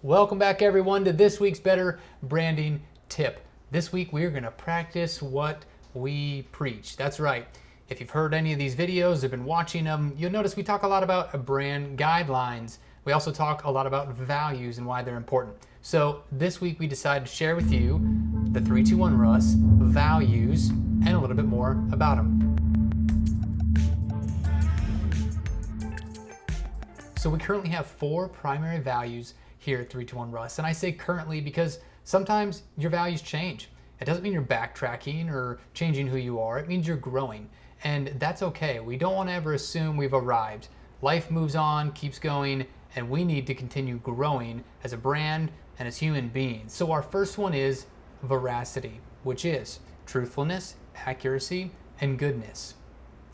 Welcome back everyone to this week's Better Branding Tip. This week we are going to practice what we preach. That's right. If you've heard any of these videos, have been watching them, you'll notice we talk a lot about brand guidelines. We also talk a lot about values and why they're important. So this week we decided to share with you the 3-2-1 Russ, values, and a little bit more about them. So we currently have 4 primary values here at 3-2-1 Russ. And I say currently because sometimes your values change. It doesn't mean you're backtracking or changing who you are. It means you're growing. And that's okay. We don't want to ever assume we've arrived. Life moves on, keeps going, and we need to continue growing as a brand and as human beings. So our first one is veracity, which is truthfulness, accuracy, and goodness.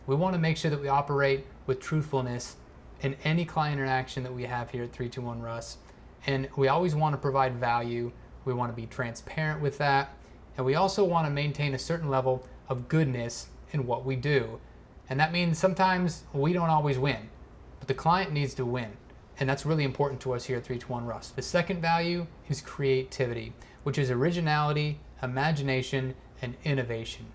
We want to make sure that we operate with truthfulness in any client interaction that we have here at 3-2-1 Russ. And we always want to provide value. We want to be transparent with that. And we also want to maintain a certain level of goodness in what we do. And that means sometimes we don't always win, but the client needs to win. And that's really important to us here at 3-2-1 Russ. The second value is creativity, which is originality, imagination, and innovation.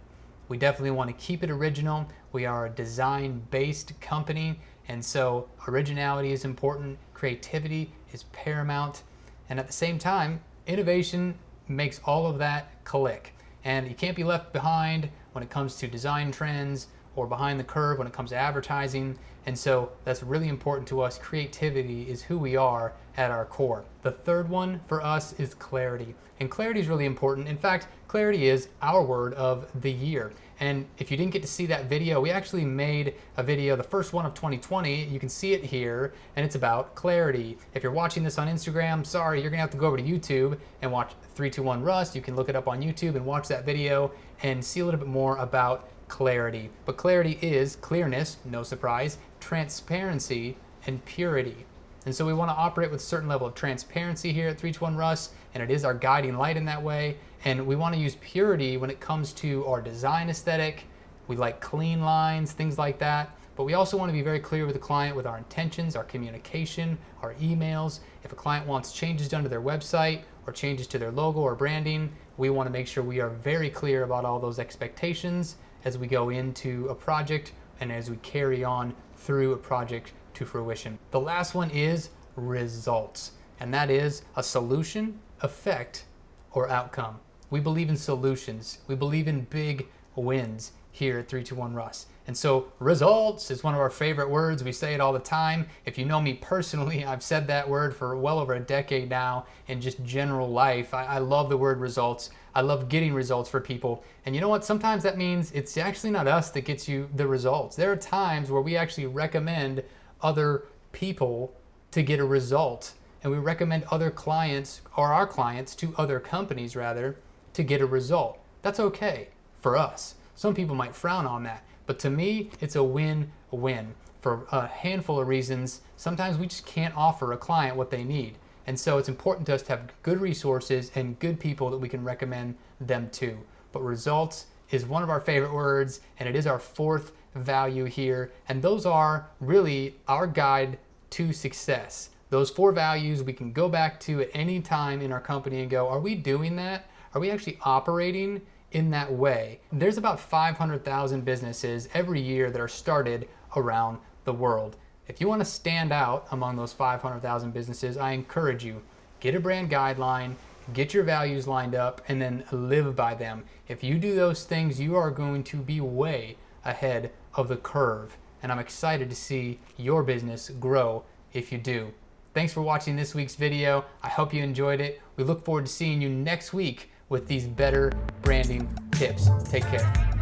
We definitely want to keep it original. We are a design-based company, and so originality is important, creativity is paramount, and at the same time, innovation makes all of that click. And you can't be left behind when it comes to design trends or behind the curve when it comes to advertising, and so that's really important to us. Creativity is who we are at our core. The third one for us is clarity, and clarity is really important. In fact, clarity is our word of the year. And if you didn't get to see that video, we actually made a video, the first one of 2020. You can see it here, and it's about clarity. If you're watching this on Instagram, sorry, you're gonna have to go over to YouTube and watch 3-2-1 Russ. You can look it up on YouTube and watch that video and see a little bit more about clarity. But clarity is clearness, no surprise, transparency, and purity. And so we want to operate with a certain level of transparency here at 3-2-1 Russ, and it is our guiding light in that way. And we want to use purity when it comes to our design aesthetic. We like clean lines, things like that. But we also want to be very clear with the client with our intentions, our communication, our emails. If a client wants changes done to their website or changes to their logo or branding, we want to make sure we are very clear about all those expectations as we go into a project and as we carry on through a project to fruition. The last one is results, and that is a solution, effect, or outcome. We believe in solutions. We believe in big wins here at 3-2-1 Russ. And so results is one of our favorite words. We say it all the time. If you know me personally, I've said that word for well over a decade now in just general life. I love the word results. I love getting results for people. And you know what? Sometimes that means it's actually not us that gets you the results. There are times where we actually recommend other people to get a result. And we recommend other clients, or our clients, to other companies rather, to get a result. That's okay for us. Some people might frown on that, but to me, it's a win-win for a handful of reasons. Sometimes we just can't offer a client what they need. And so it's important to us to have good resources and good people that we can recommend them to. But results is one of our favorite words, and it is our fourth value here. And those are really our guide to success. Those 4 values we can go back to at any time in our company and go, are we doing that? Are we actually operating in that way? There's about 500,000 businesses every year that are started around the world. If you want to stand out among those 500,000 businesses, I encourage you, get a brand guideline, get your values lined up, and then live by them. If you do those things, you are going to be way ahead of the curve. And I'm excited to see your business grow if you do. Thanks for watching this week's video. I hope you enjoyed it. We look forward to seeing you next week with these better branding tips. Take care.